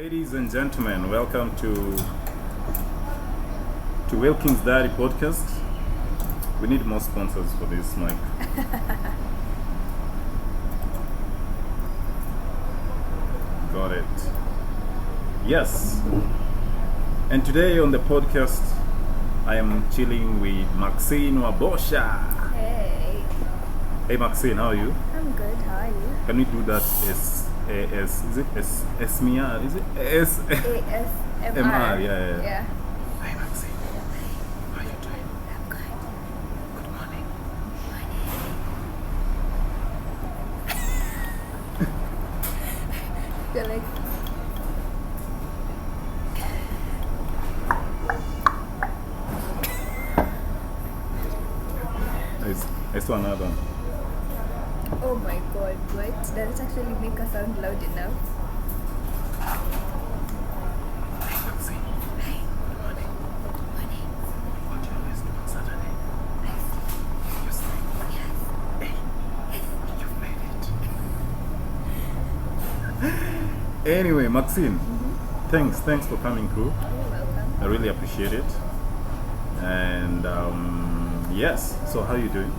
Ladies and gentlemen, welcome to Wilking's Diary Podcast. We need more sponsors for this, Mike. Got it. Yes. And today on the podcast, I am chilling with Maxine Wabosha. Hey. Hey Maxine, how are you? I'm good, how are you? Can we do that ASMR? Yeah. Hi Maxine. How are you doing? I'm good. Good morning. You're like, I saw another one. oh my god, what? Does it actually make us sound loud enough? Hi Maxine. Hi. Good morning. Morning. What do you always do on Saturday? You sleep. Yes. Hey, you've made it. Anyway, Maxine, thanks for coming through. You're welcome. I really appreciate it. And yes, so how are you doing?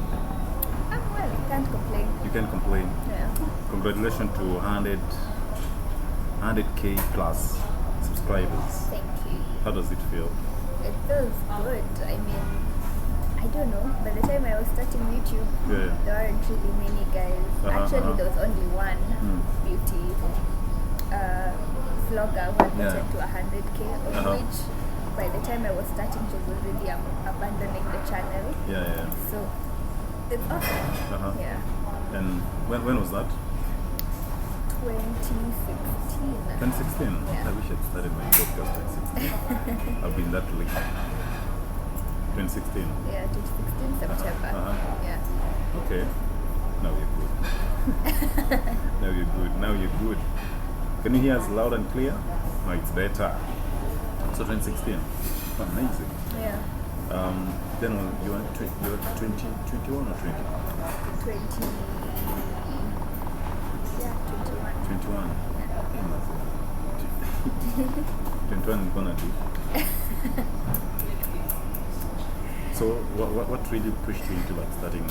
I'm well, can't complain. You can't complain. Yeah. Congratulations to 100k plus subscribers. Thank you. How does it feel? It feels good. I mean, I don't know. By the time I was starting YouTube, Yeah. there weren't really many guys. Actually, there was only one beauty vlogger who had gotten to 100k, of which by the time I was starting, she was already abandoning the channel. Yeah. So it's awesome. Yeah. And when was that? 2016. 2016? Yeah. I wish I'd started my podcast at 16. I've been that late. 2016. Yeah, 2016 September. Yeah. Okay. Now you're good. Now you're good. Can you hear us loud and clear? No, it's better. So 2016. Amazing. Yeah. Then you were 21 or 20? 20. Yeah, 21. 21. Yeah. 21 is gonna do. So what really pushed you into like starting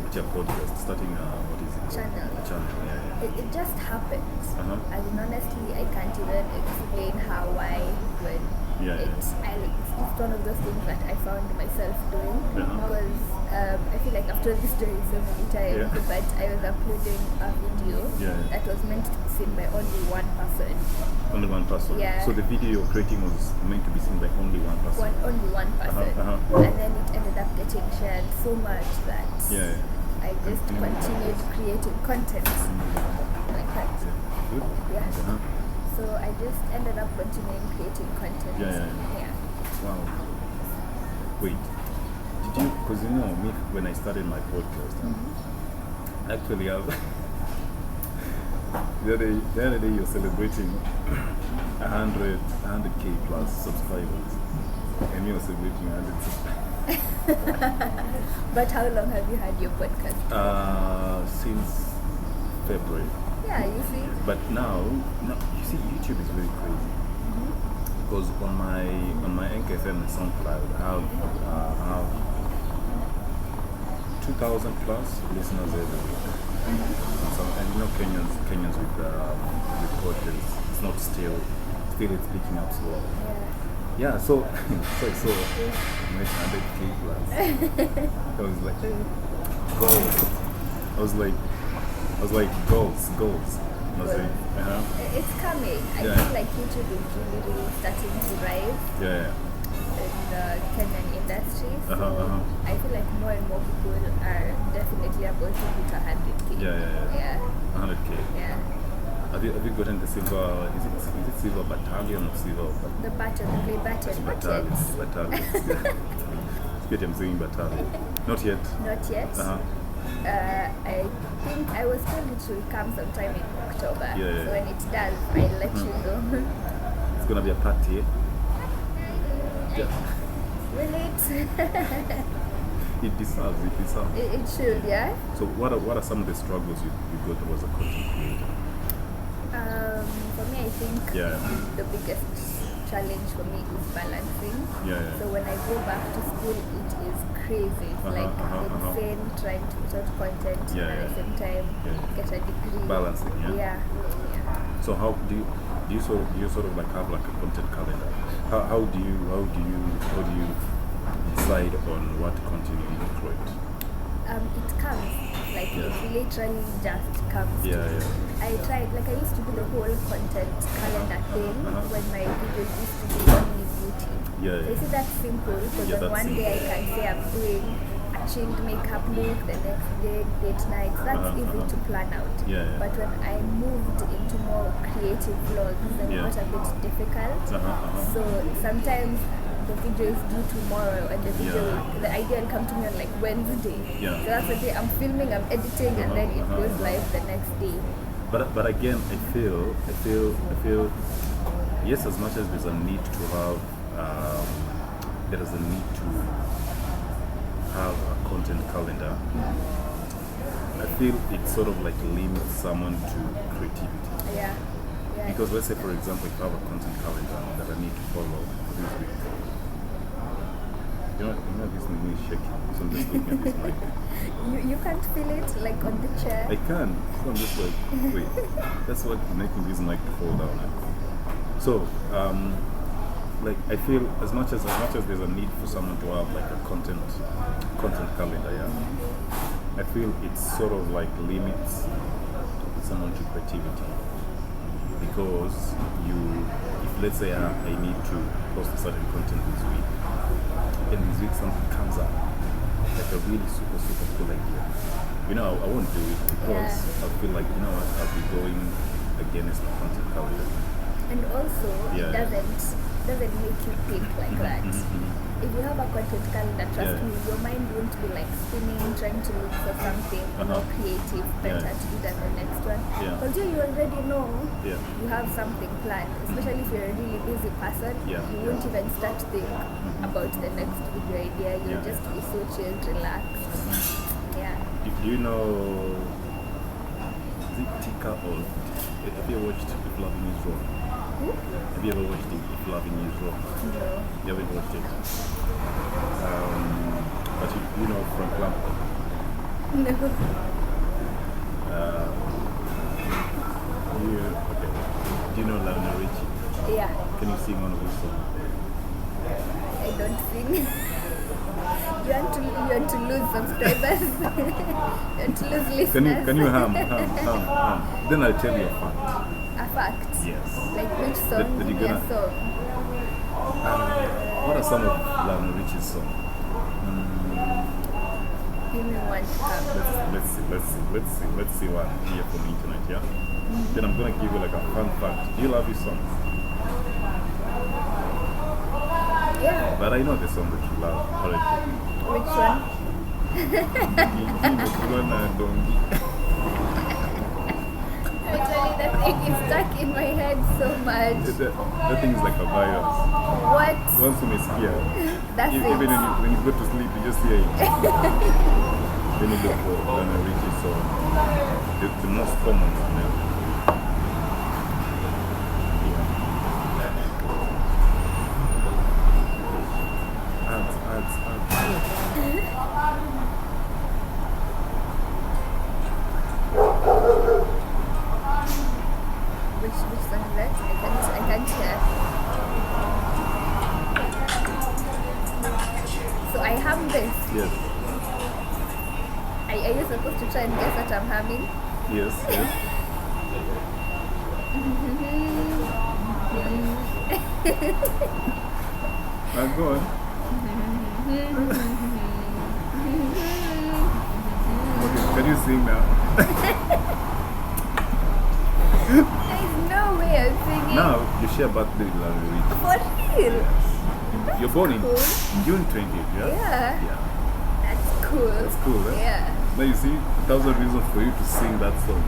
with your podcast? Starting what is it? Channel. A channel. Yeah. It just happens. Uh-huh. I mean, honestly, I can't even explain how, why, when. Yeah. It's just one of those things that I found myself doing because I feel like I've told this story so many times, but I was uploading a video that was meant to be seen by only one person. Only one person. Yeah. So the video you're creating was meant to be seen by only one person. Only one person. And then it ended up getting shared so much that I just continued creating content like that. Good. Yeah. So I just ended up continuing creating content. Yeah. Wow. Wait. Did you? Because you know me, when I started my podcast, actually, the other day you're celebrating 100k plus subscribers, and you're celebrating 100. But how long have you had your podcast? Since February. Yeah, you see. But now, you see, YouTube is very crazy. Because on my Anchor FM and SoundCloud, I have 2,000 plus listeners every week. And you know, Kenyans with podcasts, it's not still it's picking up slow. Yeah, so so I made 100k plus. I was like, goals. I was like, goals. I was like, it's coming. I feel like YouTube is really starting to rise. In the Kenyan industry. So I feel like more and more people are definitely about to hit 100k. Yeah. 100k. Yeah. Have you gotten the silver? Is it silver battalion or silver? The play button. Battalion. I'm saying battalion. Not yet. Not yet. I think I was told it will come sometime in October. So when it does, I'll let you know. It's gonna be a party. Will it? It deserves. It should, yeah. So what are some of the struggles you got as a content creator? For me, I think the biggest challenge for me is balancing. So when I go back to school, it is crazy. It's like insane trying to put out content and at the same time get a degree. Balancing, So how do you sort of like have like a content calendar? How do you decide on what content you need to create? It comes, like it literally just comes to me. I tried, like I used to do the whole content calendar thing when my videos used to be only beauty. So you see that's simple, because on one day I can say I'm doing a chilled makeup look, the next day date night. That's easy to plan out. But when I moved into more creative vlogs, then it got a bit difficult. So sometimes the video is due tomorrow and the idea will come to me on like Wednesday. So that's the day I'm filming, I'm editing, and then it goes live the next day. But again, I feel yes, as much as there's a need to have a content calendar, I feel it sort of like limits someone to creativity. Because let's say, for example, if I have a content calendar that I need to follow for this week, you know this thing is shaking, so I'm just looking at this mic. You can't feel it like on the chair? I can, so I'm just like, wait, that's what making this mic fall down. So, like I feel as much as there's a need for someone to have like a content calendar, I feel it sort of like limits someone to creativity. Because if let's say I need to post a certain content this week, and this week something comes up, like a really super cool idea, I won't do it because I feel like, I'll be going against my content calendar. And also, it doesn't make you think like that. If you have a content calendar, trust me, your mind won't be like spinning, trying to look for something more creative, better to do than the next one. Because you already know you have something planned, especially if you're a really busy person. You won't even start to think about the next video idea. You'll just be so chilled, relaxed. Do you know, is it Tika or have you watched If Loving Is Wrong? Have you ever watched If Loving Is Wrong? No. You haven't watched it? But you know Frank Lampard? No. Okay. Do you know Lionel Richie? Yeah. Can you sing one of his songs? I don't sing. You want to lose subscribers? You want to lose listeners? Can you hum? Then I'll tell you a fact. A fact? Yes. Like which song? Give me a song. What are some of Lionel Richie's songs? Give me one to come. Let's see one here from the internet, Then I'm gonna give you like a fun fact. Do you love his songs? Yeah. But I know the song that you love already. Which one? Actually, that thing is stuck in my head so much. That thing is like a virus. What? Once you miss here, That's even when you go to sleep, you just hear it. Then you look for Lionel Richie song. The most common one. Which song is that? I can't hear. So I hum this. Yes. Are you supposed to try and guess what I'm humming? Yes. Now go on. Okay, can you sing now? There's no way I'm singing. Now you share birthday with Lionel Richie. For real? You're born in cool. June 20th, Yeah. That's cool. That's cool, eh? Yeah. Now you see, 1,000 reasons for you to sing that song.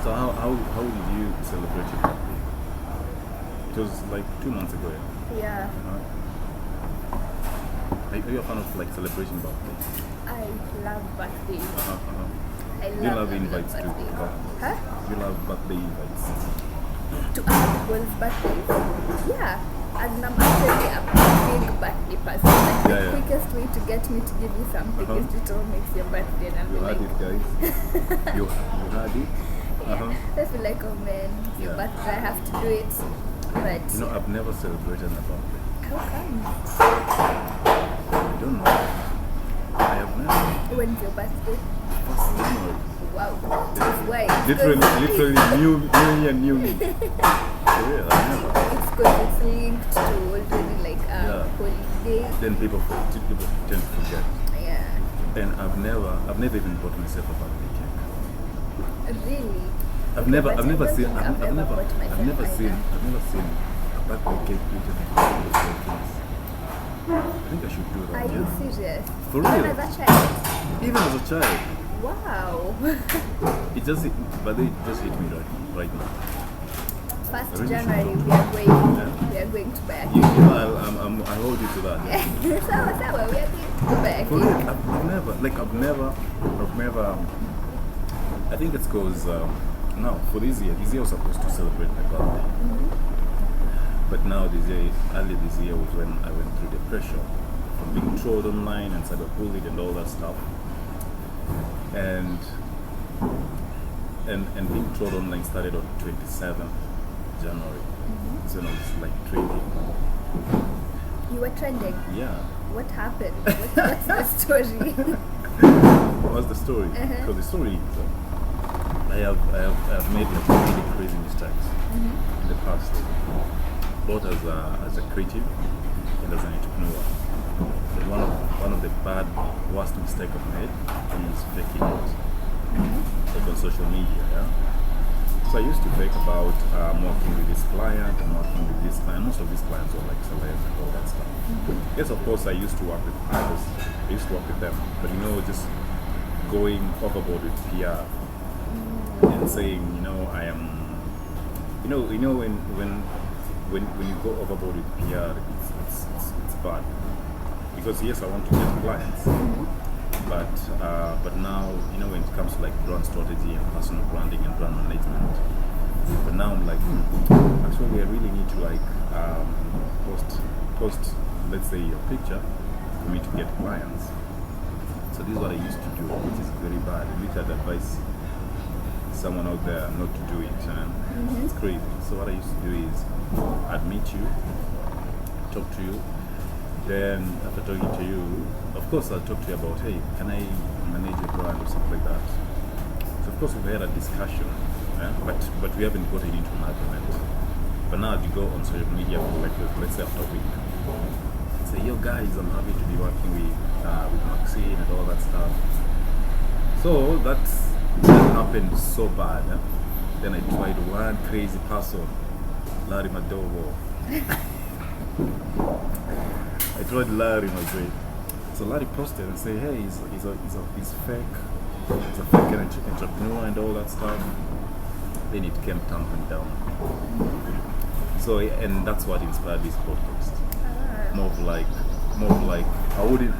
So how did you celebrate your birthday? It was like 2 months ago, Yeah. Are you a fan of like celebration birthdays? I love birthdays. I Do you love invites to birthday. parties? Huh? Do you love birthday invites? To other people's birthdays? Yeah. And I'm actually a big birthday person. Like the quickest way to get me to give you something is to tell me it's your birthday, and I'll be You like, had it, guys. you had it. I feel like, oh man, it's your birthday, I have to do it. But you know, I've never celebrated a birthday. how come? I don't know. I have never. When's your birthday? 1st January. Wow, that's why. Literally new year, new me. Yeah, I never. It's because it's linked to already like holiday. Then people tend to forget. Yeah. And I've never even bought myself a birthday cake. Really? I've never seen either. a birthday cake eaten by Wilkings. I think I should do that. Are you serious? For real? Even as a child? Even as a child. Wow. It just hit me right now. 1st really January should. we are going to buy a You cake. know, I'll hold you to that. Yeah. So we are going to buy a For real, cake. I've never. I think it's because now for this year I was supposed to celebrate my birthday. But now early this year was when I went through depression from being trolled online and cyberbullied and all that stuff. And being trolled online started on 27th January. So I was like trending. You were trending? Yeah. What happened? What's the story? What's the story? So the story is I have made really crazy mistakes in the past, both as a creative and as an entrepreneur. And one of the worst mistakes I've made is faking it, like on social media. Yeah? So I used to fake about I'm working with this client, I'm working with this client. Most of these clients were like celebs and all that stuff. Yes, of course, I used to work with others. I used to work with them, but just going overboard with PR and saying, I am, when you go overboard with PR, it's bad. Because yes, I want to get clients, but now, when it comes to like brand strategy and personal branding and brand management, but now I'm like, actually I really need to like post, let's say, a picture for me to get clients. So this is what I used to do, which is very bad. I need to advise someone out there not to do it. It's crazy. So what I used to do is I'd meet you, talk to you, then after talking to you, of course I'll talk to you about, hey, can I manage your brand or something like that. So of course we've had a discussion, but we haven't gotten into an argument. But now you go on social media for like, let's say after a week, say, yo guys, I'm happy to be working with Maxine and all that stuff. So that happened so bad. Then I tried one crazy person, Larry Madovo. I tried Larry Madovo. So Larry posted and said, hey, he's fake. He's a fake entrepreneur and all that stuff. Then it came tumbling down. So, and that's what inspired this podcast. More of like I wouldn't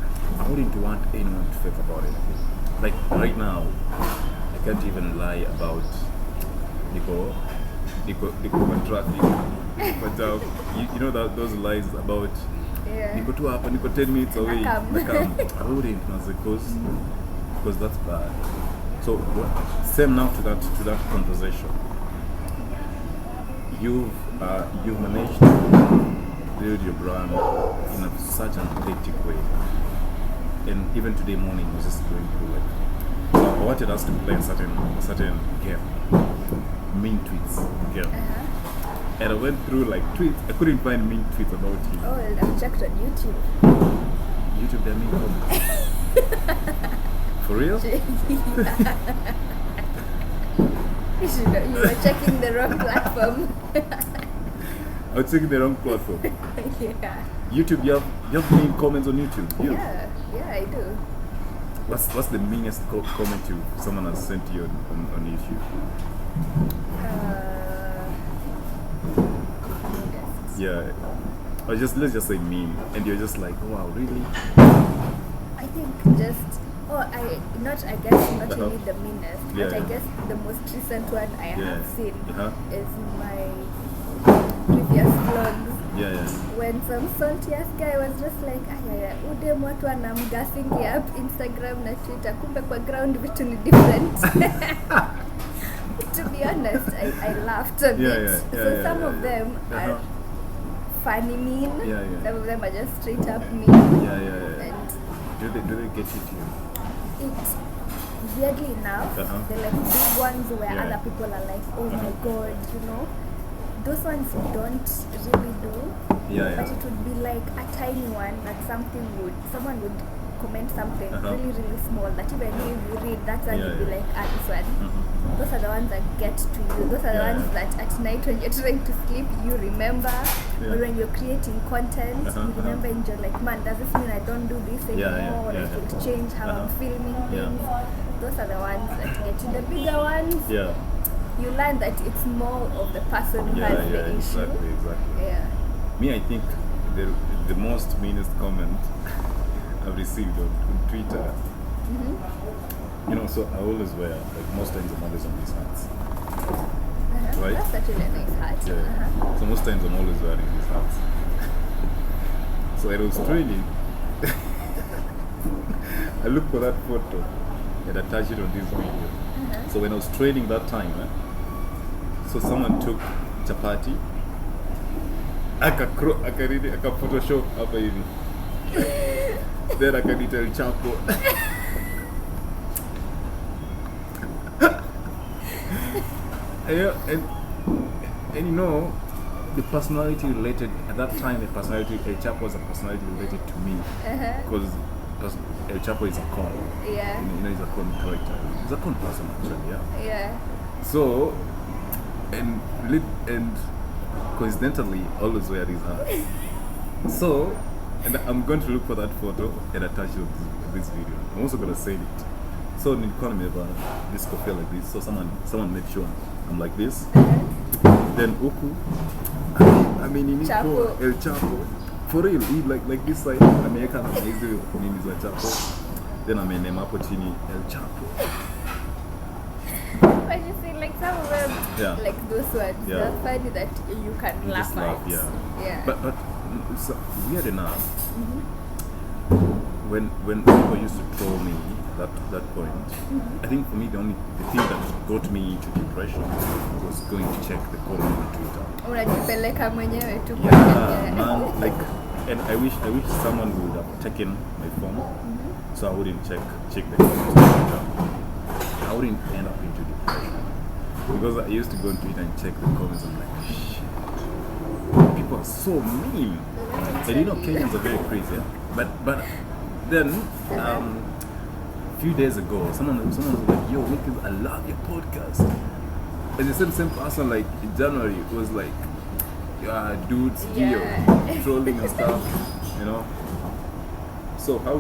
want anyone to fake about it. Like right now, I can't even lie about Nico contracting. But you know that those lies about Nico 2 up and Nico 10 minutes away. I wouldn't, because that's bad. So same now to that conversation. You've managed to build your brand in such an authentic way. And even today morning was just going through it. So I wanted us to play a certain game, mean tweets game. And I went through like tweets. I couldn't find mean tweets about you. Oh, I've checked on YouTube. YouTube, they're mean comments. For real? You were checking the wrong platform. I was checking the wrong platform. Yeah. YouTube, you have mean comments on YouTube? Yeah, I do. What's the meanest comment someone has sent you on YouTube? Yeah. Or let's just say meme, and you're just like, wow, really? I think just I guess not really the meanest, but I guess the most recent one I have seen is my previous vlogs. When some salty ass guy was just like, udem watu wanamgassing up Instagram na Twitter, kumbe kwa ground vitu ni different. To be honest, I laughed a bit. So some of them are funny mean. Some of them are just straight up mean. And do they get it to you? It's weirdly enough, they're like big ones where other people are like, oh my god, you know. Those ones don't really do. But it would be like a tiny one that someone would comment something really, really small that even if you read, that's when you'd be like, this one. Those are the ones that get to you. Those are the ones that at night when you're trying to sleep, you remember. Or when you're creating content, you remember and you're like, man, does this mean I don't do this anymore? Or it will change how I'm filming things. Those are the ones that get you. The bigger ones, you learn that it's more of the person who has the issue. Exactly. Me, I think the most meanest comment I've received on Twitter, you know, so I always wear, like most times I'm always on these hats. Right? That's actually a nice hat. So most times I'm always wearing these hats. So it was training. I looked for that photo and attached it on this video. So when I was training that time, so someone took chapati, aka Photoshop hapa hivi. Then I can tell Chapo. And you know, the personality related at that time, El Chapo was a personality related to me because El Chapo is a con. You know, he's a con character. He's a con person actually. So, and coincidentally, always wear these hats. So, and I'm going to look for that photo and attach it to this video. I'm also going to save it. So in economy about this coffee like this. So someone make sure I'm like this. Then Uku, I mean in Chapo. El Chapo. For real, he like this side, American name is El Chapo. Then I'm in Nemapo Chini El Chapo. I just say like some of them, like those ones, they're funny that you can laugh at. But so weird enough, when people used to troll me that point, I think for me the thing that got me into depression was going to check the comment on Twitter. Unajipeleka mwenyewe tu. Man, like, and I wish someone would have taken my phone, so I wouldn't check the comments on Twitter. I wouldn't end up into depression because I used to go on Twitter and check the comments. I'm like, shit, people are so mean. And you know, Kenyans are very crazy. But then a few days ago, someone was like, yo, Wilkins, I love your podcast. And the same person, like in January, was like, dudes, trolling and stuff, you know. So how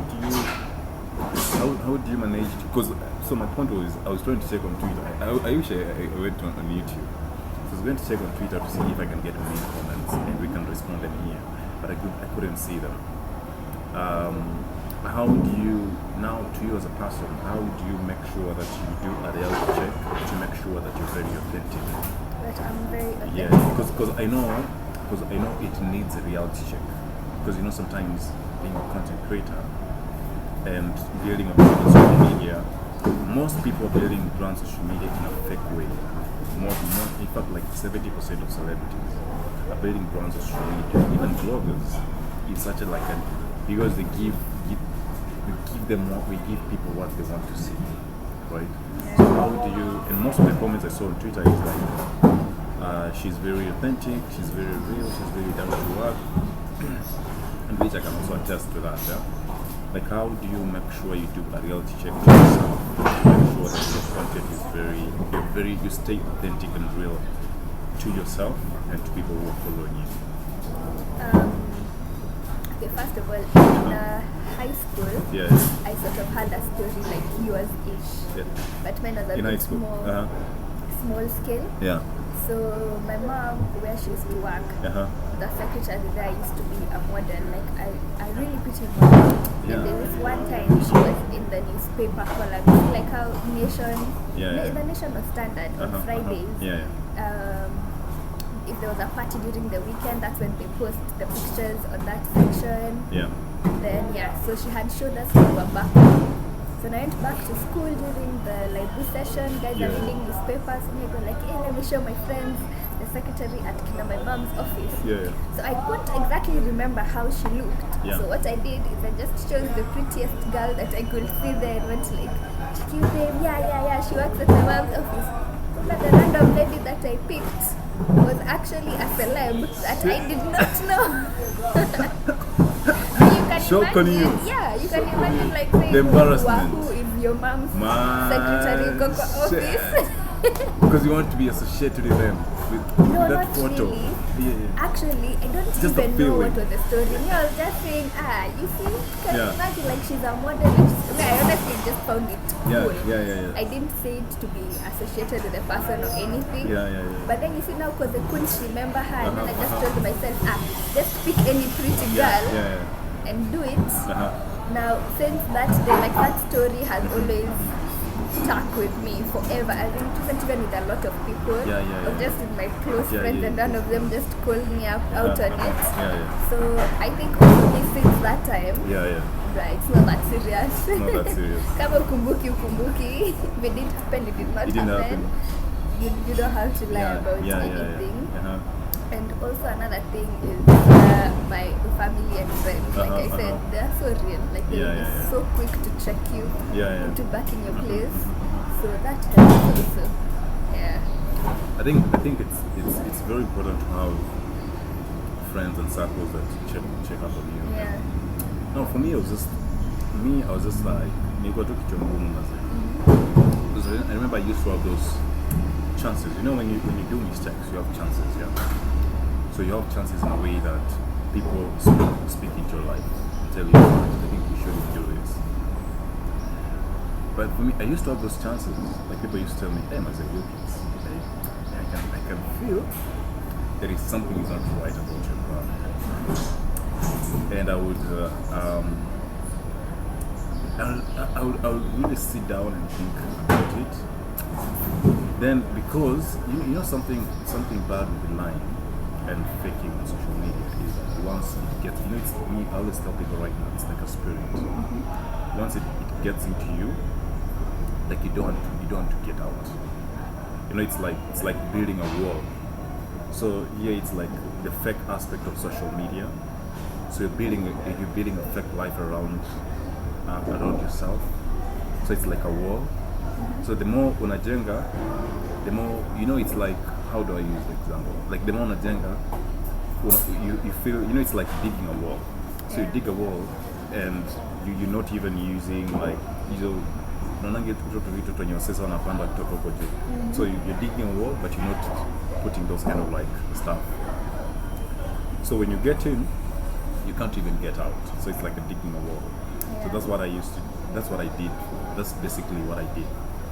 do you manage to, because so my point was I was trying to check on Twitter. I wish I went on YouTube. So I was going to check on Twitter to see if I can get main comments and we can respond them here. But I couldn't see them. How do you, now to you as a person, how do you make sure that you do a reality check to make sure that you're very authentic? That I'm very authentic. Yeah, because I know it needs a reality check. Because you know sometimes being a content creator and building a brand on social media, most people are building brands on social media in a fake way. More, in fact, like 70% of celebrities are building brands on social media. Even bloggers, it's such a because they give them what we give people what they want to see, right? So how do you? And most of the comments I saw on Twitter is like, she's very authentic, she's very real, she's very down to earth, and which I can also attest to that. Yeah? Like, how do you make sure you do a reality check to yourself? Make sure that your content is you stay authentic and real to yourself and to people who are following you. Okay, first of all, in high school, I sort of had a story like yours-ish, but mine was a bit more small scale. Yeah. So my mom, where she used to work, the secretary there used to be a model, like a really pretty model. Yeah. And there was one time she was in the newspaper column, like how the Nation was Standard on Fridays. If there was a party during the weekend, that's when they post the pictures on that section. Yeah. Then so she had showed us when we were back. So when I went back to school during the library session, guys are reading newspapers, and they go like, hey, let me show my friends the secretary at my mom's office. So I couldn't exactly remember how she looked. So what I did is I just chose the prettiest girl that I could see there and went like, excuse me, she works at my mom's office. But the random lady that I picked was actually a celeb that I did not know. Shock on you. Yeah, you can imagine like saying the embarrassment. Who is your mom's secretary office? Because you want to be associated with them. With no, that not photo. Really. Actually, I don't just even know what was the story. I was just saying, you see, can you imagine like she's a model? I honestly just found it cool. I didn't say it to be associated with the person or anything. But then you see now, because I couldn't remember her, and then I just told myself, just pick any pretty girl and do it. Now, since that day, like that story has always stuck with me forever. I think it wasn't even with a lot of people. I was just with my close friends, and none of them just called me out on it. So I think also since that time, right, it's not that serious. Not that serious. Kama ukumbuki. If it didn't happen, it did not happen. You don't have to lie about anything. And also another thing is my family and friends, like I said, they're so real. Like they'll be so quick to check you, to back in your place. So that helps also. I think it's very important to have friends and circles that check up on you. No, for me, I was just like, because I remember I used to have those chances. You know, when you do mistakes, you have chances. So you have chances in a way that people speak into your life, tell you, I think you shouldn't do this. But for me, I used to have those chances. Like people used to tell me, hey, I said, Wilkins, I can feel there is something is not right about your brother. And I would really sit down and think about it. Then because you know something bad with lying and faking on social media is that once it gets, it's me, I always tell people right now, it's like a spirit. Once it gets into you, like you don't want to get out. It's like building a wall. So it's like the fake aspect of social media. So you're building a fake life around yourself. So it's like a wall. So the more unajenga, the more it's like, how do I use the example? Like the more unajenga, you feel it's like digging a wall. So you dig a wall and you're not even using like so you're digging a wall, but you're not putting those kind of like stuff. So when you get in, you can't even get out. So it's like a digging a wall. So that's what I did. That's basically what I did.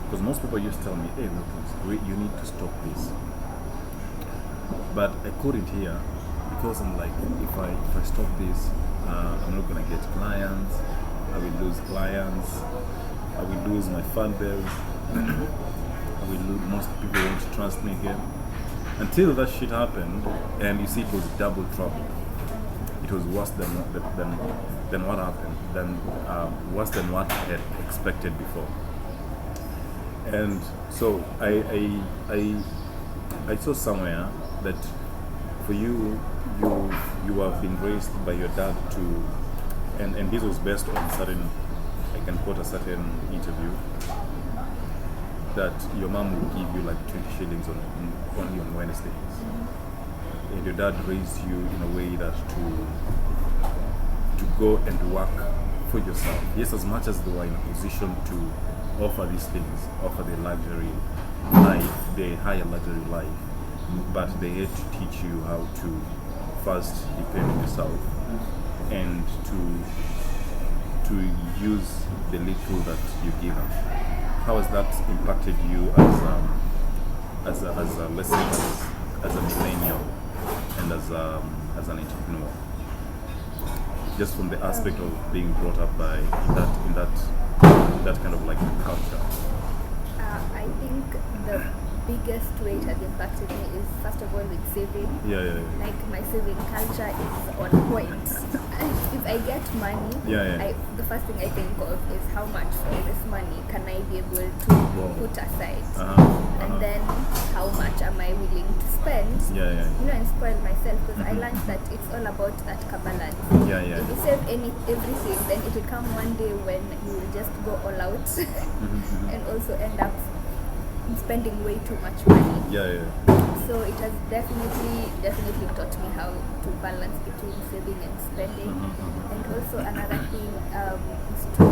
Because most people used to tell me, hey, Wilkins, you need to stop this. But I couldn't hear, because I'm like, if I stop this, I'm not gonna get clients. I will lose clients. I will lose my fan base. I will lose, most people won't trust me again. Until that shit happened, and you see, it was double trouble. It was worse than what happened, worse than what I had expected before. And so I saw somewhere that for you have been raised by your dad to, and this was based on certain, I can quote a certain interview, that your mom would give you like 20 shillings only on Wednesdays. And your dad raised you in a way that to go and work for yourself. Yes, as much as they were in a position to offer these things, offer the luxury life, the higher luxury life, but they had to teach you how to first depend on yourself and to use the little that you give them. How has that impacted you let's say as a millennial and as an entrepreneur, just from the aspect of being brought up in that kind of like culture? I think the biggest way it has impacted me is, first of all, with saving. Like, my saving culture is on point. If I get money, the first thing I think of is how much of this money can I be able to put aside, and then how much am I willing to spend, and spoil myself, because I learned that it's all about that balance. If you save everything, then it will come one day when you will just go all out and also end up spending way too much money. So it has definitely taught me how to balance between saving and spending. And also another thing is to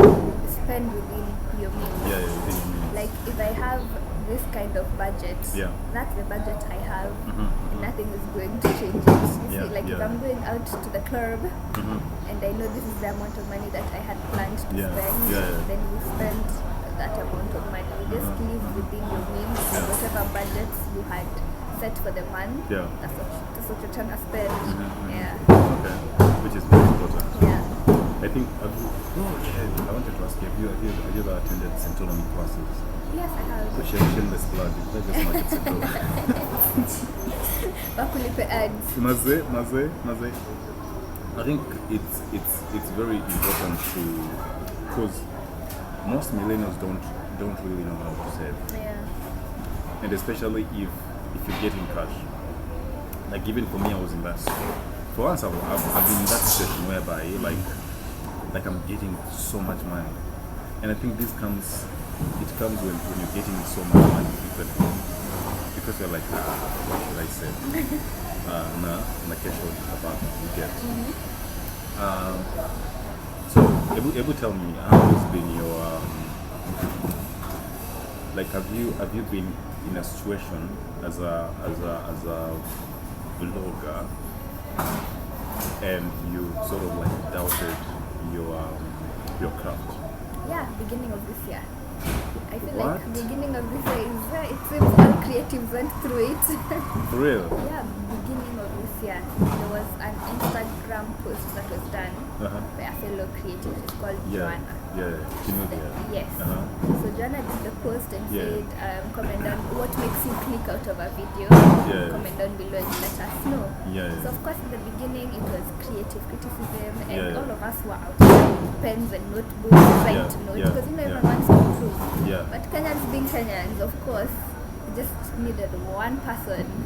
spend within your means. Like, if I have this kind of budget, that's the budget I have. Nothing is going to change it. You see, like, if I'm going out to the club and I know this is the amount of money that I had planned to spend, then you spend that amount of money. You just live within your means, and whatever budgets you had set for the month, that's what you're trying to spend. Okay, which is very important. I think I wanted to ask you, have you ever attended Centonomy classes? Yes, I have. So shameless plug, let's just market Centonomy. Bakulipe ads. Maze. I think it's very important because most millennials don't really know how to save. And especially if you're getting cash. Like, even for me, I was in that. For once, I've been in that situation whereby like I'm getting so much money, and I think it comes when you're getting so much money because you're like, what should I say? Na kesho utapata, you get. So, Ebu tell me, how has been your like, have you been in a situation as a vlogger and you sort of like doubted your craft? Yeah, beginning of this year. I feel What? like beginning of this year it seems all creatives went through it. For real? Yeah, beginning of this year, there was an Instagram post that was done by a fellow creative. It's called Joanna. Yes. So Joanna did the post and said, comment down what makes you click out of a video. Comment down below and let us know. So of course in the beginning it was creative criticism, and all of us were out with pens and notebooks trying to note, because everyone wants to improve. But Kenyans being Kenyans, of course, just needed one person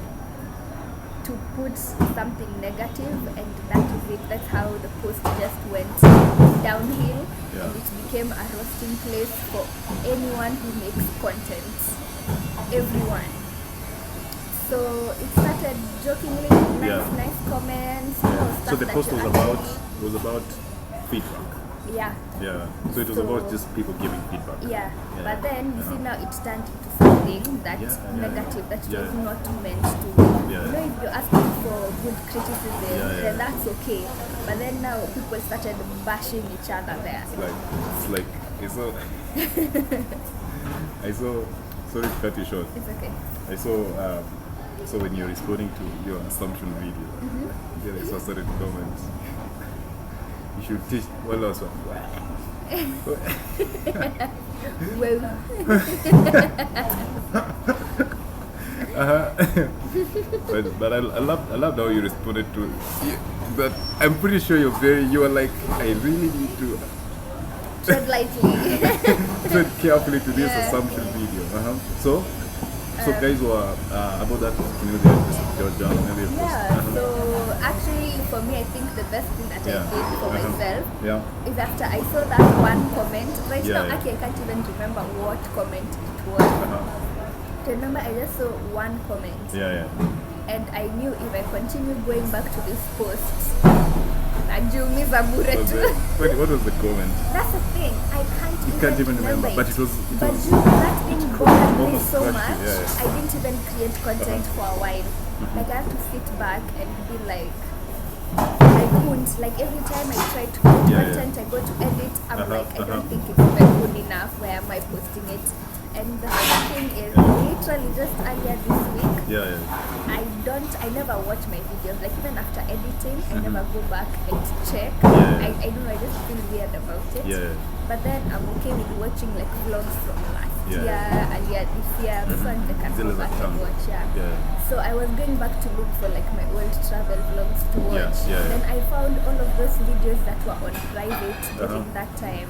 to put something negative, and that is it. That's how the post just went downhill, and it became a roasting place for anyone who makes content. Everyone. So it started jokingly, nice comments. So the post was about feedback. So it was about just people giving feedback. But then you see now it turned into something that's negative, that was not meant to. If you're asking for good criticism, then that's okay. But then now people started bashing each other there. I saw, sorry to cut you short. It's okay. I saw, so when you're responding to your assumption video, I saw certain comments. You should teach one last one. But I loved how you responded to it. But I'm pretty sure you were like, I really need to tread lightly. tread carefully to this assumption video. So guys were about that, so actually for me, I think the best thing that I did for myself is after I saw that one comment. Right now, actually, I can't even remember what comment it was. Remember, I just saw one comment. And I knew if I continue going back to this post, what was the comment? That's the thing. I can't even remember. But it was that thing bothered me so much. I didn't even create content for a while. Like, I have to sit back and be like, I couldn't. Like, every time I try to create content, I go to edit. I'm like, I don't think it's even good enough. Where am I posting it? And the thing is, literally just earlier this week, I never watch my videos. Like even after editing, I never go back and check. I don't know, I just feel weird about it. But then I'm okay with watching like vlogs from last year, earlier this year. This one I can go back and watch. So I was going back to look for like my old travel vlogs to watch. Then I found all of those videos that were on private during that time.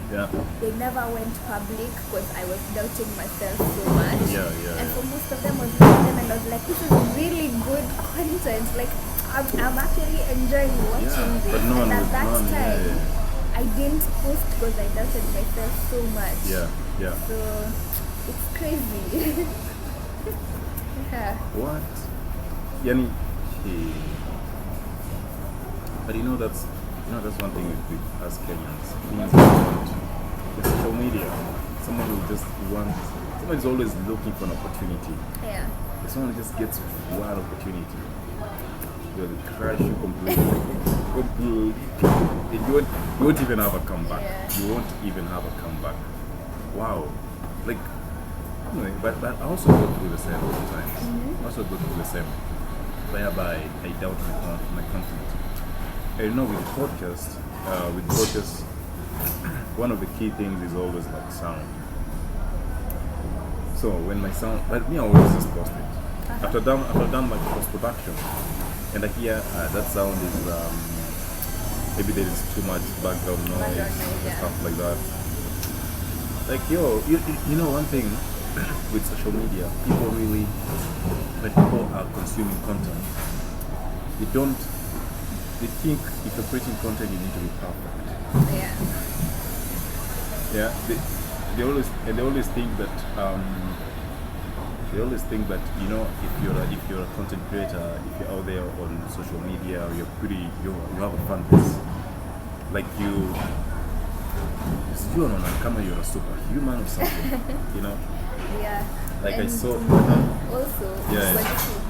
They never went public because I was doubting myself so much. And for most of them I was looking at them and I was like, this is really good content. Like I'm actually enjoying watching this. But no one and at that none, time I didn't post because I doubted myself so much. So it's crazy. What? Yani, but that's one thing with us Kenyans. With social media, somebody's always looking for an opportunity. Someone just gets one opportunity. They'll crash you completely. You won't even have a comeback. You won't even have a comeback. Wow. Like, anyway, but I also go through the same sometimes. I also go through the same. Whereby I doubt my content. And with podcasts, one of the key things is always like sound. So when my sound, but me, I always just post it. After done like post-production, and I hear that sound is maybe there is too much background noise and stuff like that. Like you know one thing with social media, when people are consuming content, they think if you're creating content you need to be perfect. They always think that if you're a content creator, if you're out there on social media, you have a fan base. Like you're on a camera, you're a superhuman or something, Like and I saw. Also,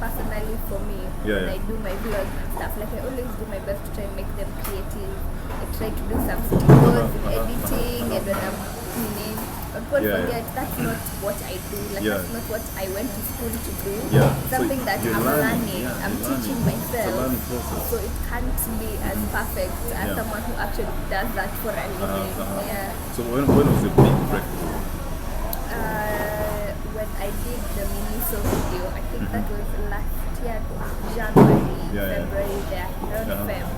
personally for me, when I do my vlogs and stuff, like I always do my best to try and make them creative. I try to do some stickers, editing, and when I'm cleaning. But forget, that's not what I do. Like that's not what I went to school to do. Something that I'm learning. I'm teaching myself. So it can't be as perfect as someone who actually does that for a living. So when was the big breakthrough? When I did the Miniso video, I think that was last year, January, February, there, around Feb.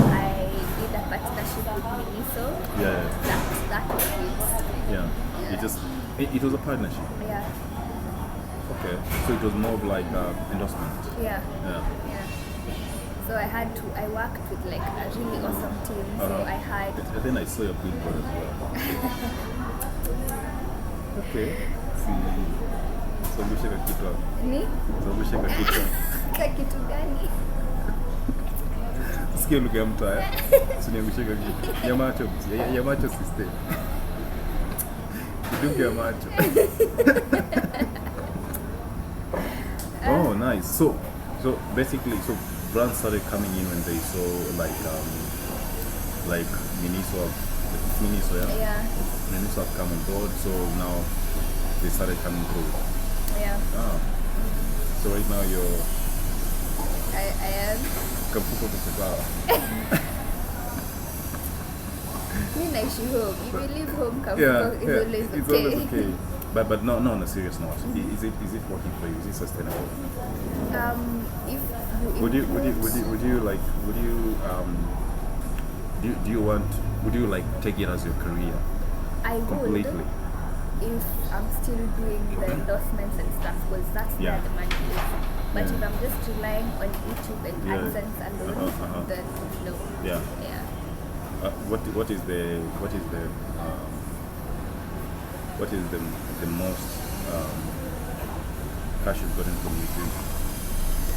I did a partnership with Miniso. That was it. It was a partnership. Okay, so it was more of like endorsement. So I worked with like a really awesome team. So I had. And then I saw your billboard as well. Okay. Zungusha kitu. Ni? Zungusha kitu. Kitu gani? Sikia lugha ya mtaa. Siniangusha kitu. Ya macho sister. Kidunge ya macho. Oh, nice. So basically, brands started coming in when they saw like Miniso, Miniso have come on board, so now they started coming through. So right now I am. Kamfuko kusawa. Me naishi home. If you leave home, Kamfuko is always okay. But no, on a serious note, is it working for you? Is it sustainable? Would you like take it as your career? I completely. Would if I'm still doing the endorsements and stuff, because that's where the money is. But if I'm just relying on YouTube and AdSense alone, then no. What is the most cash you've gotten from YouTube?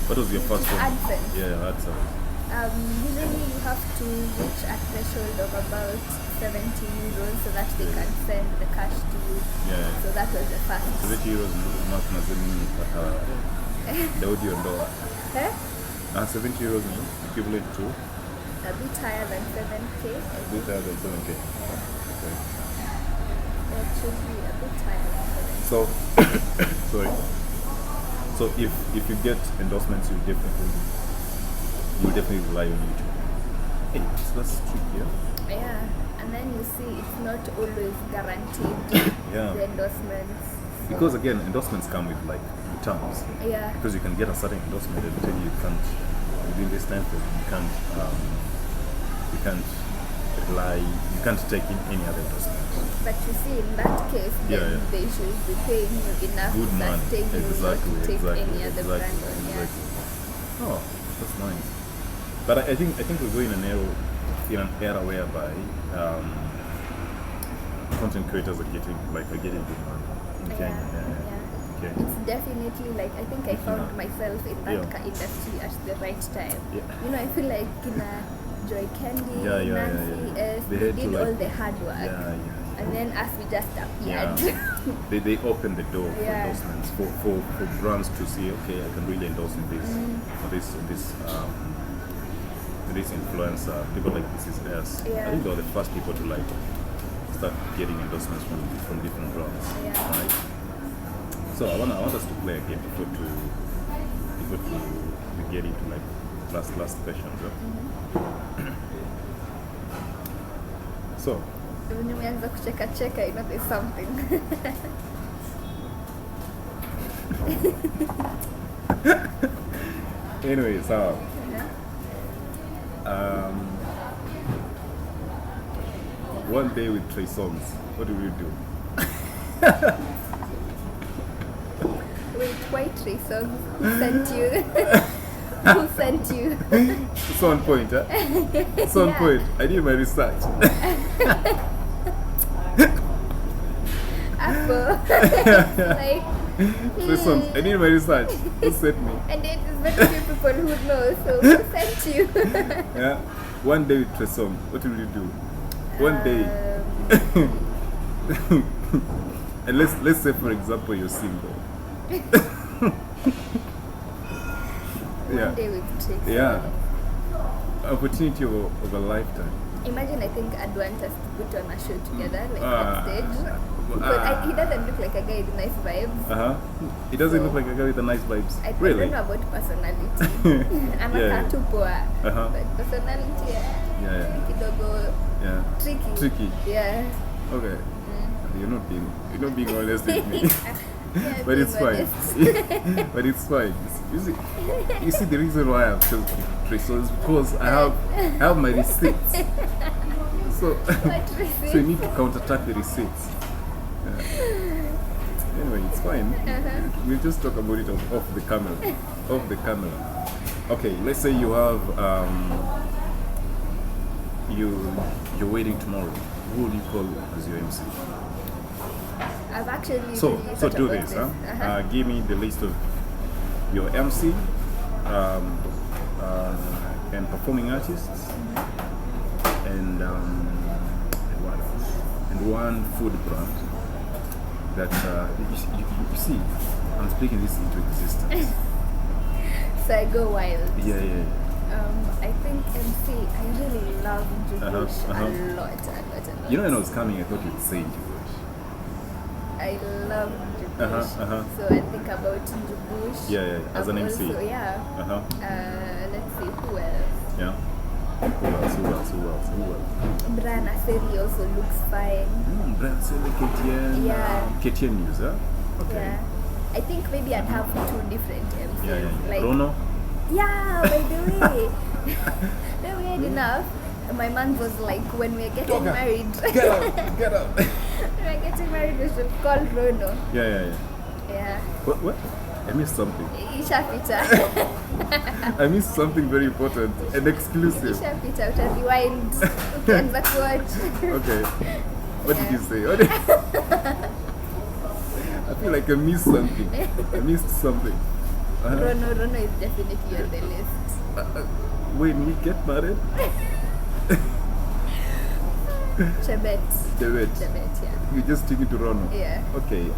What was your first one? AdSense. AdSense. Usually you have to reach a threshold of about 70 euros so that they can send the cash to you. So that was the first. 70 euros not nazini pata Daudi ondoa. 70 euros equivalent to? A bit higher than 7K. A bit higher than 7K. Okay. It should be a bit tiring for them. So, sorry. So if you get endorsements, you definitely rely on YouTube. Hey, that's tricky, yeah? Yeah, and then you see it's not always guaranteed. Yeah. The endorsements. Because again, endorsements come with like terms. Yeah. Because you can get a certain endorsement and tell you can't within this time frame you can't rely, you can't take in any other endorsement. But you see, in that case, then they should be paying you enough good to money. sustain you not to take any other brand on. Exactly. Oh, that's nice. But I think we're going in an era whereby content creators are getting good money in Kenya. Yeah. It's definitely like, I think I found myself in that industry at the right time. Yeah. You know, I feel like Joy Candy, Nancy, they did all the hard work. And then as we just appeared, they opened the door for endorsements for brands to see, okay, I can really endorse in this influencer, people like This Is Us. I think they were the first people to like start getting endorsements from different brands. Right? So I want us to play a game before we get into like last questions. So nimeanza kucheka, you know, there's something. Anyway, so one day with 3 songs, what do we do? Wait, why 3 songs? Who sent you? Who sent you? It's on point, huh? It's on point. I did my research. Apple. Like, 3 songs. I did my research. Who sent me? And it is very few people who know, so who sent you? Yeah. One day with 3 songs, what will you do? One day. And let's say, for example, you're single. One day with 3 songs. Yeah. Opportunity of a lifetime. Imagine, I think I'd want us to put on a show together, like on stage. Because he doesn't look like a guy with nice vibes. He doesn't look like a guy with the nice vibes. I Really? don't know about personality. I'm a too poor. But personality, kidogo tricky. Yeah. Okay. You're not being honest with me. But it's fine. But it's fine. You see the reason why I've chosen 3 songs is because I have my receipts. So you need to counterattack the receipts. Anyway, it's fine. We'll just talk about it off the camera. Okay, let's say you have you're waiting tomorrow. Who will you call as your MC? I've actually so do this, give me the list of your MC and performing artists and what else? And one food brand that you see, I'm speaking this into existence. So I go wild. Yeah. I think MC, I really love Njubush a lot. You know, when I was coming, I thought you'd say Njubush. I love Njubush. So I think about Njubush. Yeah. As an MC. Also, let's see, who else? Yeah. Who else? Brian Aseli also looks fine. Brian Aseli, KTN. Yeah. KTN News, huh? Okay. Yeah. I think maybe I'd have 2 different MCs. Yeah. Like, Rono? Yeah, by the way. No, weird enough. My man was like, when we're getting married. Get up. When we're getting married, we should call Rono. Yeah. What? I missed something. Ishapita. I missed something very important and exclusive. Ishapita, utarewind. Ukianza kuwatch. Okay. What did you say? I feel like I missed something. Rono is definitely on the list. When we get married? Chebet, yeah. You just take it to Rono? Yeah. Okay,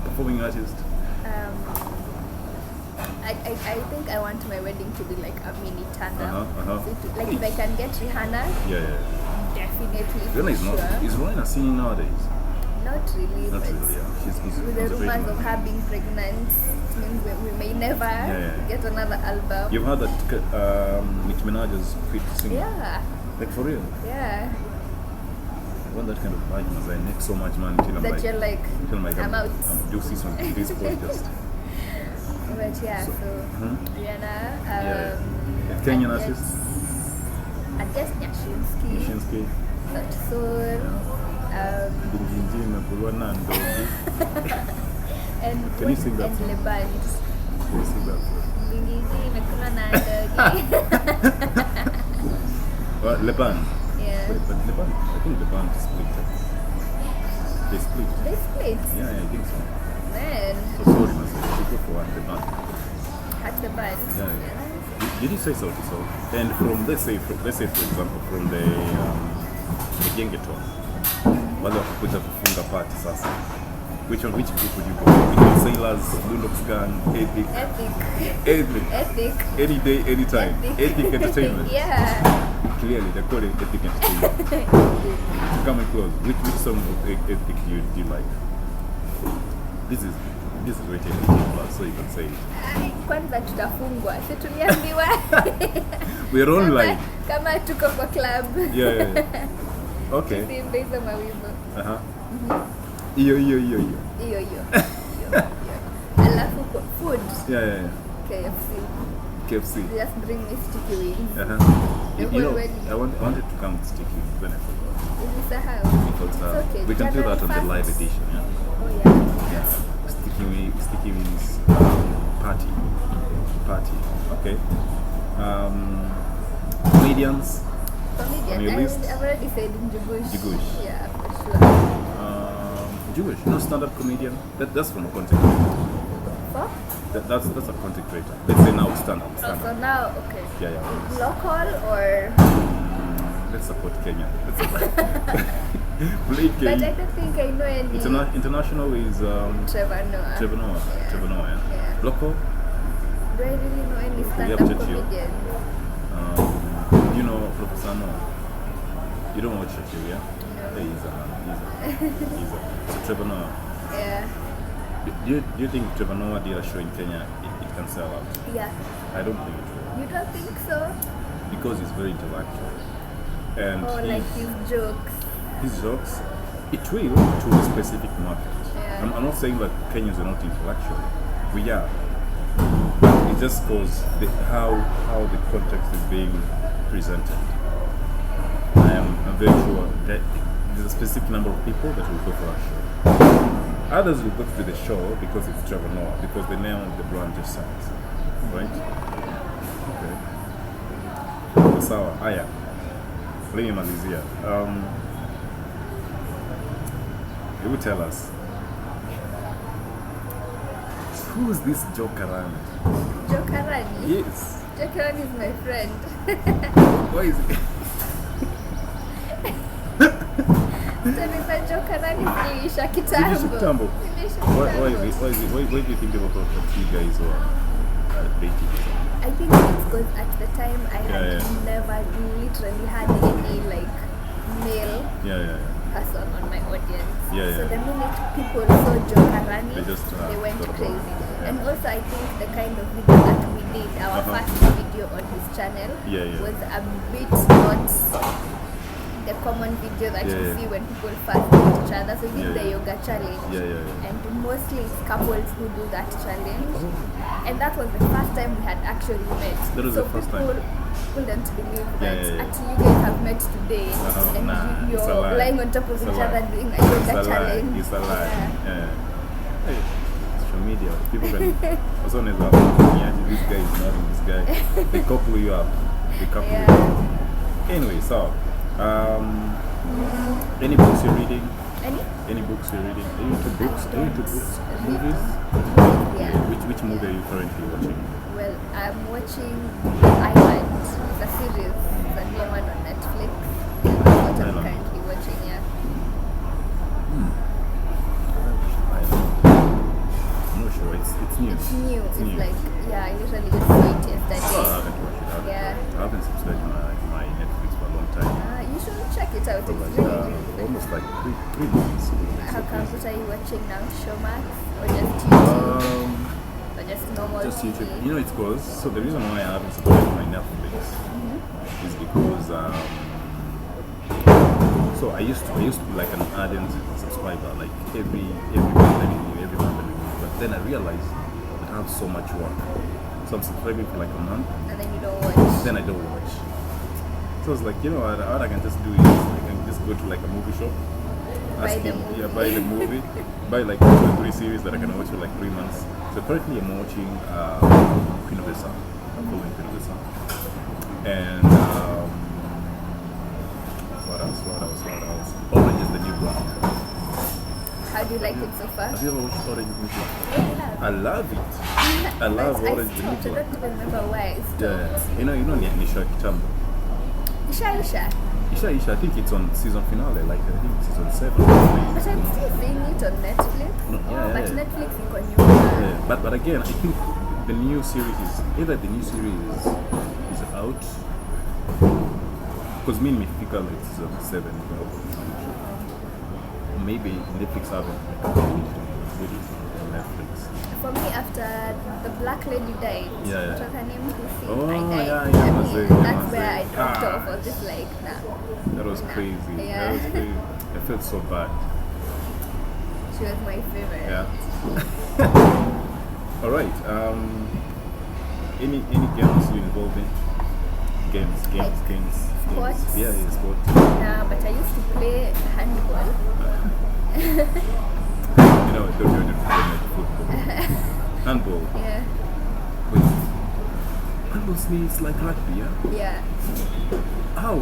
performing artist? I think I want my wedding to be like a mini turn-up. So like if I can get Rihanna, Yeah. definitely. Rihanna is not. Is Rihanna singing nowadays? Not really. Not but really, yeah. She's with the rumors of her being pregnant, it means we may never get another album. You've heard that Nicki Minaj has quit singing? Yeah. Like for real? Yeah. I want that kind of vibe as I make so much money till I'm That like, you're like, I'm out. I'm due season to this podcast. But yeah, so Rihanna. Kenyan artist? I guess Nyashinsky. Such Soul. And can you sing that and song? Leband. Can you sing that song? Leban. Yeah. Wait, but Leban, I think Leban split. They split. They split? Yeah, I think so. Man. So sorry, myself. She go for Leban. At the band. Yeah. Did you say so? And from let's say for example from the Gengeton, wale wakakuja kufunga party sasa. Which group would you go? Between Sailors, Lundox Gang, Ethic. Any day, anytime. Ethic Entertainment. Yeah. Clearly, they call it Ethic Entertainment. Coming close. Which song of Ethic do you like? This is rated 18+, so you can say it. Kwanza tutafungwa. Si tuliambiwa. We are online. Kama tuko kwa club. Yeah. Okay. Simba hizo mawimbo. Iyo. Alafu kwa food. Yeah. KFC. Just bring me sticky wings. You know, I wanted to come with sticky wings, then I forgot. Because okay. We can do that on the live edition. Yeah. Oh yeah. Sticky wings party. Okay. Comedians. I've already said Jugush. Yeah, for sure. Jewish, stand-up comedian. That's from a content creator. What? That's a content creator. Let's say now stand-up. So now, okay. Yeah. Local or? Let's support Kenya. But I don't think I know any. International is Trevor Noah. Yeah. Local? Do I really know any stand-up comedian? You know Professor Noah? You don't watch Churchill, yeah? No. He's a so Trevor Noah. Yeah. Do you think Trevor Noah did a show in Kenya, it can sell out? Yeah. I don't think it will. You don't think so? Because he's very intellectual. And like his jokes. His jokes, it will to a specific market. Yeah. I'm not saying that Kenyans are not intellectual. We are. It just goes how the context is being presented. I'm very sure that there's a specific number of people that will go for our show. Others will go to the show because it's Trevor Noah, because the name of the brand just sounds. Right? Okay. Sawa, haya. Let me malizia. You will tell us. Who is this Joe Karani? Joe Karani? Yes. Joe Karani is my friend. Why is it? Tanifa Joe Karani ilisha kitambo. Why do you think about what you guys were dating? I think it's because at the time I had never literally had any like male person on my audience. So the minute people saw Joe Karani, they went crazy. And also I think the kind of video that we did, our first video on his channel, was a bit not the common video that you see when people first meet each other. So we did the yoga challenge, and mostly it's couples who do that challenge. And that was the first time we had actually met. That was so the first people time. Couldn't believe that actually you guys have met today, and you're lying on top of each other doing a yoga challenge. It's a lie. Hey, social media. People can as long as this guy is not this guy. They couple you up. Anyway, so any books you're reading? Any books you're reading? Are you into books? Movies? Yeah. Which movie are you currently watching? Well, I'm watching The Island. It's a series. It's a new one on Netflix. That's what I'm currently watching, I'm not sure. It's new. It's new. It's like, I literally just saw it yesterday. I haven't watched it. I haven't subscribed to my Netflix for a long time. You should check it out. It's really, really good. almost like three months. How come? What are you watching now? Showmax or just YouTube? Or just normal Just TV? YouTube. You know, it's because, so the reason why I haven't subscribed to my Netflix is because so I used to be like an ardent subscriber, like every month I renew, but then I realized that I have so much work. So I'm subscribing for like a month. And then you don't watch. Then I don't watch. So it's like, you know what I can just do is I can just go to like a movie shop. Buy the movie. Yeah, buy the movie. Buy like 2 or 3 series that I can watch for like 3 months. So currently I'm watching PETRREZ. I'm following PETRREZ. And what else? Orange is the New Black. How do you like it so far? Have you ever watched Orange is the New Black? Yeah. I love it. I love Orange is the New I Black. don't even remember why I stopped. Yeah. You know Nisha Kitambo. Isha. I think it's on season finale, like I think season 7. But I'm still seeing it on Netflix. No, yeah, But yeah. Netflix is on new. Yeah, but again, I think the new series is either the new series is out, because me and Mifika like season 7, or maybe Netflix haven't released it on Netflix. For me, after the black lady died, Yeah. what was her name? Oh, I died. yeah, I mean, Mazee, that's Mazee. where I dropped Ah. off. I was just like, nah. That was crazy. Yeah. That was crazy. I felt so bad. She was my favorite. Yeah. All right. Any games you involved in? Games. Sports? Yeah, sports. Nah, but I used to play handball. You know, I thought you were like football. Handball. Yeah. Wait. Handball means like rugby, yeah? Yeah. How?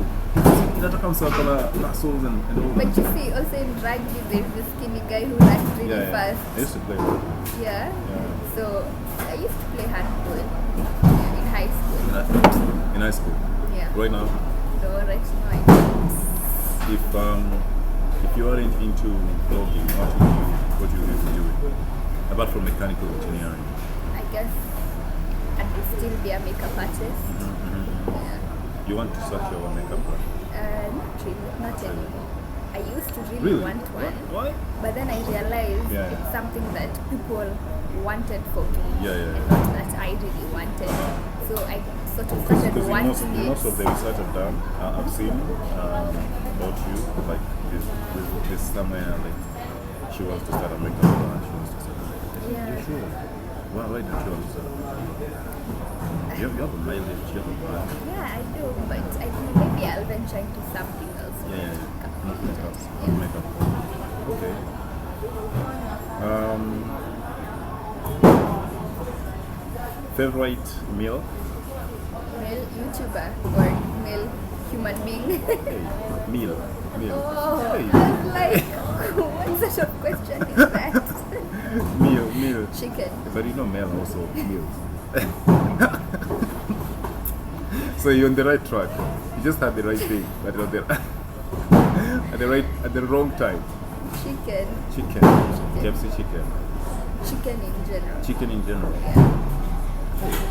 That comes out of muscles and all But that. you see, also in rugby, there's this skinny guy who runs really Yeah. fast. I used to play rugby. Yeah. Yeah. So I used to play handball in high school. In high school. Yeah. Right now, No, right now I don't. if you aren't into blogging, what do you usually do? Apart from mechanical engineering. I guess I could still be a makeup artist. Yeah. You want to start your own makeup brand? Not really, not anymore. I used to really, Really? want one, Why? but then I realized Yeah. it's something that people wanted for me, Yeah. and not that I really wanted. So I sort of started Because wanting it. most of the research I've done, I've seen about you, like this somewhere like she wants to start a makeup brand, she wants to start a makeup. Yeah. You sure? Why don't you want to start a makeup brand? You have a mileage, you have a brand. Yeah, I do, but I think maybe I'll venture into something else. Yeah. Not makeup. Yeah. Not makeup. Okay. Favorite meal? Male YouTuber or male human being? Hey, meal. Oh, Hey. I'm like, what sort of question is that? Meal. Chicken. But you know male also meals. So you're on the right track. You just had the right thing, but on the at the wrong time. Chicken. Chicken. KFC chicken. Chicken in general. Chicken in general. Yeah.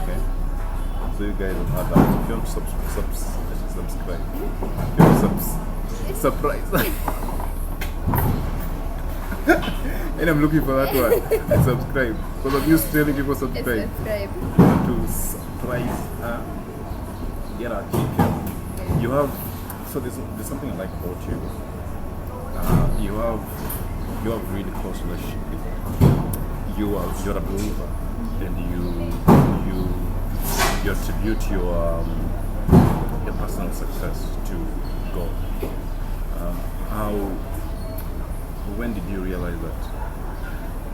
Okay. So you guys will have that. If you want to subscribe. If you want to surprise. And I'm looking for that one. And subscribe. Because I'm used to telling people subscribe. Subscribe. You want to surprise get our chicken. You have there's something I like about you. You have really close relationship with you're a believer, and you attribute your personal success to God. When did you realize that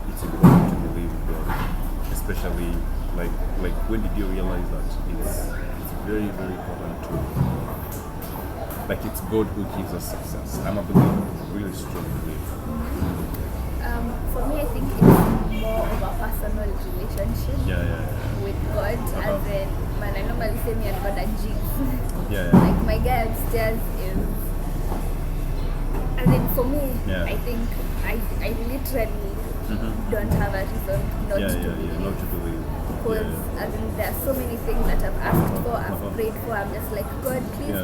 it's important to believe in God? Especially like when did you realize that it's very, very important to it's God who gives us success? I'm a believer, really strong believer. For me, I think it's more of a personal relationship with God, as in, man, I normally say me and God are G's. Like my guy upstairs is, as in for me, I think I literally don't have a reason not to believe. Not to believe. Because there are so many things that I've asked for, I've prayed for. I'm just like, God, please,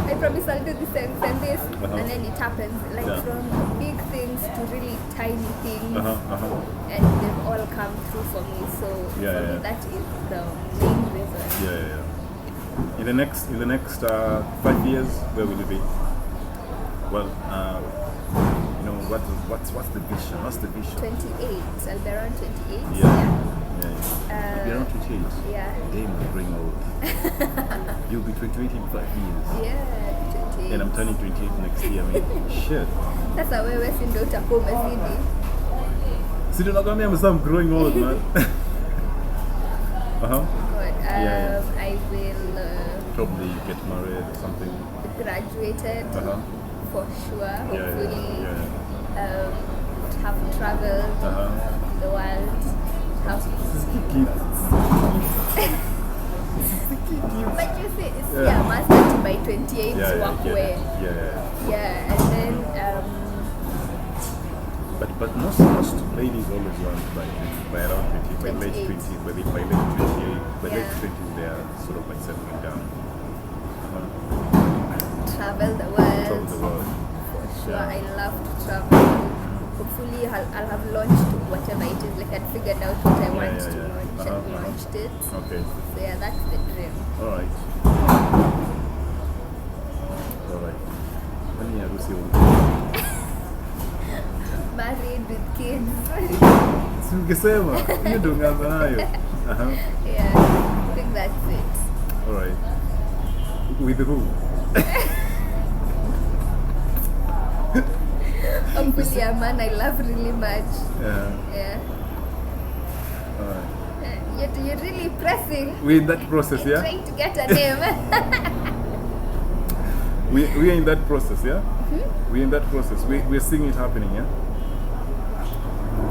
I promise I'll do this and this, and then it happens. Like from big things to really tiny things, and they've all come through for me. So for me, that is the main reason. In the next 5 years, where will you be? Well, what's the vision? What's the vision? 28. I'll be around 28. You'll be around 28. Yeah. Damn, I'm growing old. You'll be 28 in 5 years. Yeah, 28. And I'm turning 28 next year. I mean, shit. That's a way we're ndo utakuwa umezidi. See, do not go me. I'm growing old, man. God, I will probably get married or something. Graduated for sure. Hopefully, have traveled the world. But you see, it's mastered by 28 walk away. And then but most ladies always want by around 20, by late 20s, by late 28, by late 20s they are sort of like settling down. Travel the world. For sure, I love to travel. Hopefully I'll have launched whatever it is, like I'd figured out what I want to launch and launched it. Okay. So that's the dream. Alright. When you see married with kids. Singesema, you don't have nayo. I think that's it. Alright. With who? Hopefully a man I love really much. Alright. You're really pressing. We're in that process, You're trying to get a name. We're in that process, yeah? We're in that process. We're seeing it happening, yeah?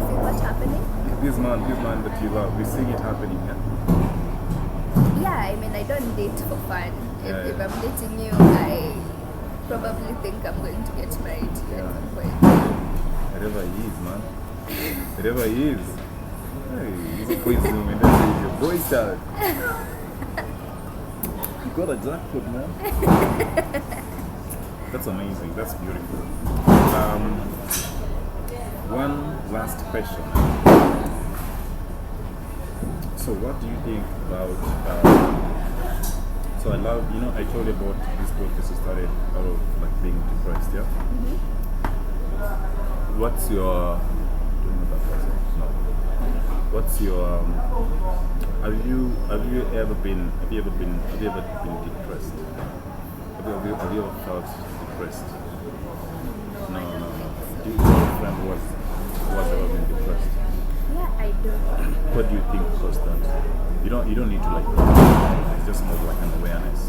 See what's happening? This man that you love, we're seeing it happening, yeah? Yeah, I mean, I don't date for fun. If I'm dating you, I probably think I'm going to get married to you at some point. Whatever he is, man. Whatever he is. Hey, he's a poison when that's your boy child. You got a jackpot, man. That's amazing. That's beautiful. One last question. So what do you think about so I love, I told you about this podcast started out of like being depressed, yeah? What's your have you ever been depressed? Have you ever felt depressed? No. Do you know a friend was ever been depressed? Yeah, I do. What do you think caused that? You don't need to like, it's just more like an awareness.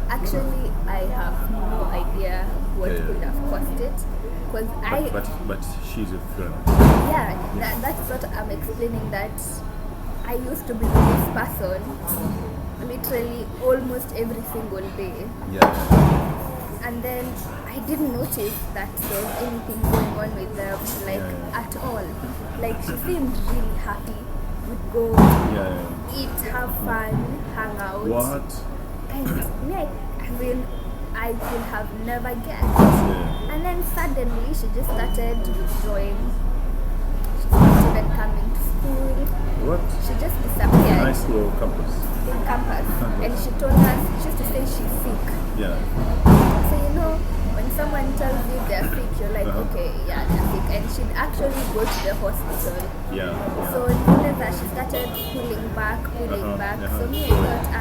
Actually, I have no idea what could have caused it. But she's a friend. Yeah, that's what I'm explaining, that I used to be with this person literally almost every single day. Yeah. And then I didn't notice that there was anything going on with them, at all. Like, she seemed really happy. We'd go eat, have fun, hang out. What? And I would have never guessed. And then suddenly she just started withdrawing. She stopped even coming to school. What? She just disappeared. High school or campus? In campus. And she told us, she used to say she's sick. Yeah. So when someone tells you they're sick, you're like, okay, yeah, they're sick. And she'd actually go to the hospital. Yeah. So that she started pulling back. So me, I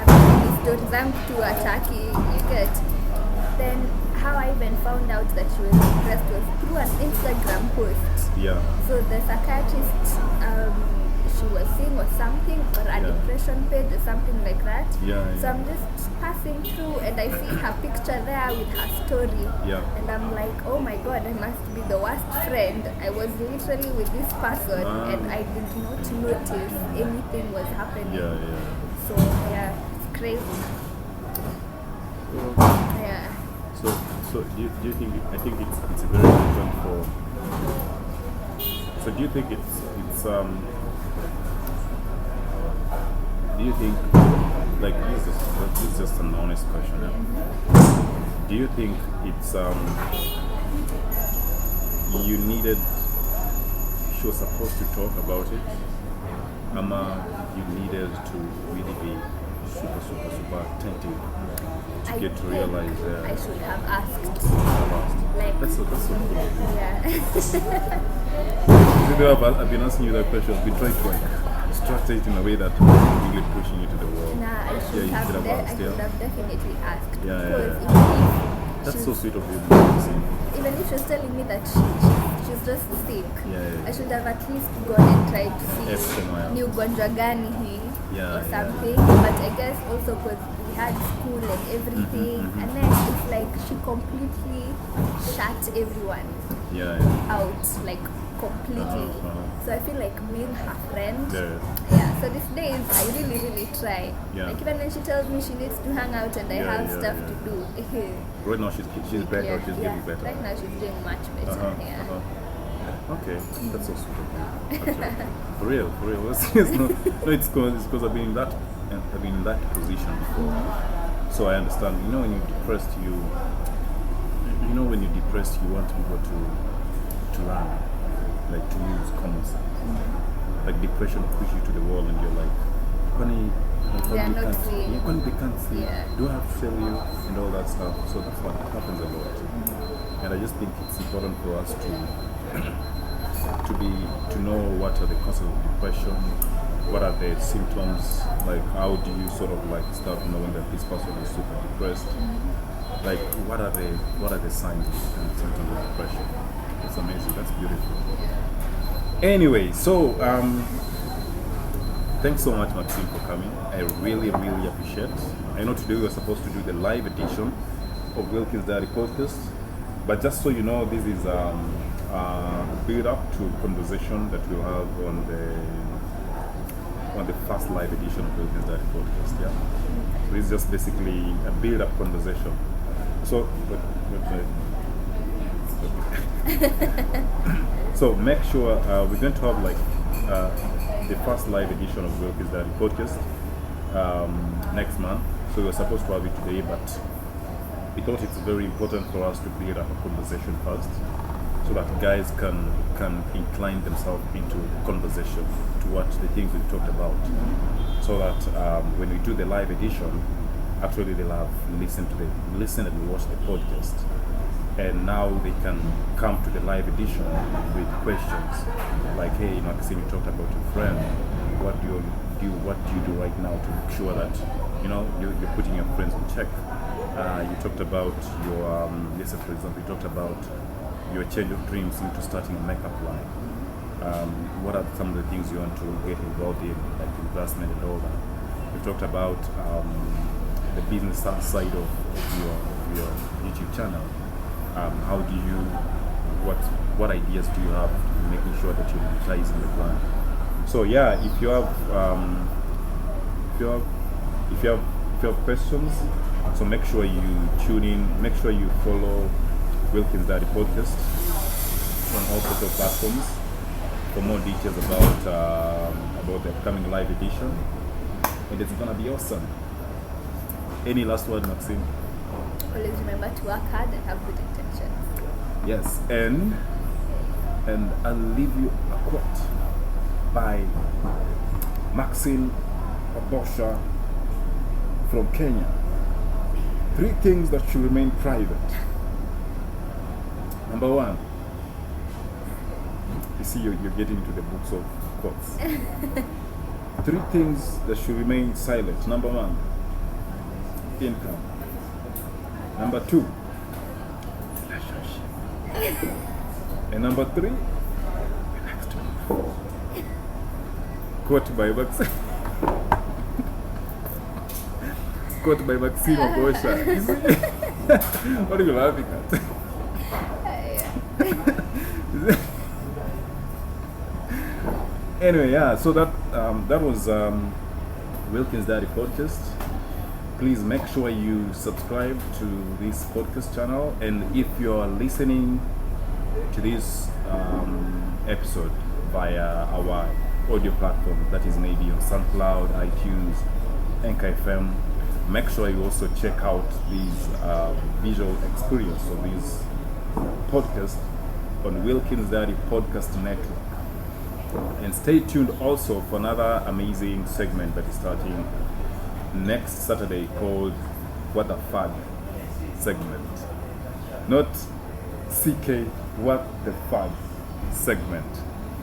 thought, these stories, I'm too attacky, you get. Then how I even found out that she was depressed was through an Instagram post. Yeah. So the psychiatrist she was seeing or something, or a depression page or something like that. So I'm just passing through and I see her picture there with her story. And I'm like, oh my God, I must be the worst friend. I was literally with this person and I did not notice anything was happening. So it's crazy. So do you think, I think it's very important for, it's So do you think it's do you think, like, this is just an honest question, do you think it's you needed, she was supposed to talk about it, you needed to really be super attentive to get to realize I should have asked. Like, that's so cool. Yeah. I've been asking you that question. I've been trying to structure it in a way that really pushing you to the wall. Nah, I should have definitely asked. That's so sweet of you. Even if she's telling me that she's just sick, I should have at least gone and tried to see new gonjwa gani or something. But I guess also because we had school and everything, and then it's like she completely shut everyone out, like completely. So I feel like being her friend. So these days I really try. Like even when she tells me she needs to hang out and I have stuff to do. Right now she's better. She's getting better. Right now she's doing much better. Okay, that's so sweet. For real. It's because I've been in that position before, so I understand. You know, when you're depressed, you want people to run, like to use common sense. Like depression push you to the wall, and you're like, honey, they can't see. Do I have to tell you and all that stuff? So that's what happens a lot. And I just think it's important for us to know what are the causes of depression, what are the symptoms, like how do you sort of like start knowing that this person is super depressed, like what are the signs and symptoms of depression. It's amazing. That's beautiful. Anyway, so thanks so much, Maxine, for coming. I really appreciate it. I know today we were supposed to do the live edition of Wilkings Diary Podcast, but just so you know, this is build up to conversation that we'll have on the first live edition of Wilkings Diary Podcast. So it's just basically a build up conversation. So so make sure we're going to have like the first live edition of Wilkings Diary Podcast next month. So we were supposed to have it today, but we thought it's very important for us to build up a conversation first, so that guys can incline themselves into conversation to what the things we've talked about, so that when we do the live edition, actually they'll have listen and watch the podcast, and now they can come to the live edition with questions like, hey, Maxine, you talked about your friend. What do you do right now to make sure that you're putting your friends in check? You talked about your let's say for example, you talked about your change of dreams into starting a makeup line. What are some of the things you want to get involved in, like investment and all that? We talked about the business side of your YouTube channel. How do you, what ideas do you have in making sure that you're utilizing the brand? So yeah, if you have questions, so make sure you tune in, make sure you follow Wilkings Diary Podcast on all sorts of platforms for more details about the upcoming live edition. And it's gonna be awesome. Any last word, Maxine? Always remember to work hard and have good intentions. Yes, and I'll leave you a quote by Maxine Wabosha from Kenya. 3 things that should remain private. Number 1. You see, you're getting into the books of quotes. 3 things that should remain silent. Number 1, income. Number 2, relationship. And number 3, next one. Quote by Maxine. Quote by Maxine Wabosha. What are you laughing at? Anyway, so that was Wilkings Diary Podcast. Please make sure you subscribe to this podcast channel, and if you're listening to this episode via our audio platform, that is maybe on SoundCloud, iTunes, Anchor FM. Make sure you also check out these visual experience of these podcasts on Wilkins Diary Podcast Network. And stay tuned also for another amazing segment that is starting next Saturday called What the Fud segment. Not CK, What the Fud segment.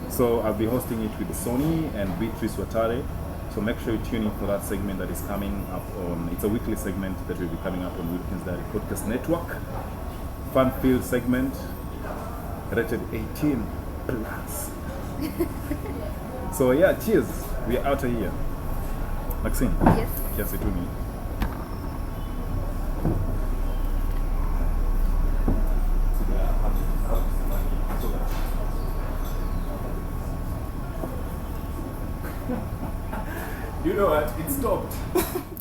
So I'll be hosting it with Sony and PETRREZ Watare. So make sure you tune in for that segment that is coming up on, it's a weekly segment that will be coming up on Wilkins Diary Podcast Network. Fun-filled segment, rated 18 plus. So yeah, cheers. We are out of here. Maxine. Yes. Kiasi to me. You know what? It stopped.